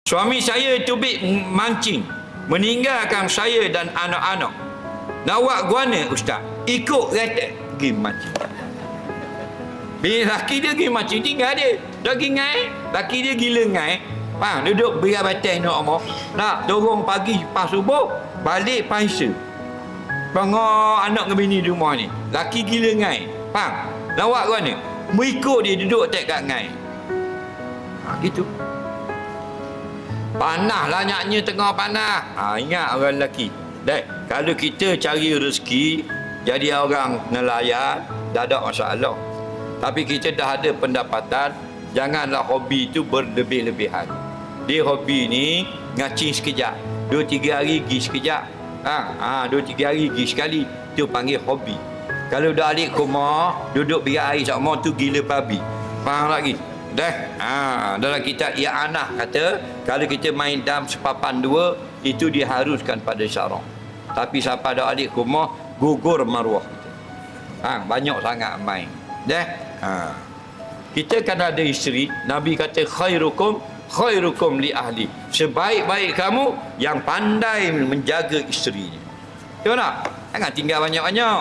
Suami saya tubik mancing, meninggalkan saya dan anak-anak. Nak buat guana ustaz, ikut kata pergi mancing. Bila laki dia pergi mancing, tinggal dia. Dah pergi ngai, laki dia gila ngai. Faham? Duduk biar batai nak apa? Nak dorong pagi pas subuh, balik paisa. Bangor anak dengan bini di rumah ni. Laki gila ngai. Faham? Nak buat guana, mengikut dia duduk tak kat ngai. Gitu. Panah lah nyaknya tengah panah. Ingat orang lelaki. Kalau kita cari rezeki, jadi orang nelayan, dah ada masalah. Tapi kita dah ada pendapatan, janganlah hobi itu berlebih-lebihan. Dia hobi ni ngacing sekejap. 2-3 hari pergi sekejap. 2-3 hari pergi sekali. Itu panggil hobi. Kalau dah alik rumah, duduk biar air sama tu gila babi. Faham lagi? Dalam kitab I'anah kata, kalau kita main dam sepapan 2, itu diharuskan pada syarak. Tapi siapa dah alik rumah, gugur maruah kita. Banyak sangat main. Kita kan ada isteri, Nabi kata khairukum li ahli. Sebaik-baik kamu yang pandai menjaga isterinya. Betul tak? Jangan tinggal banyak-banyak.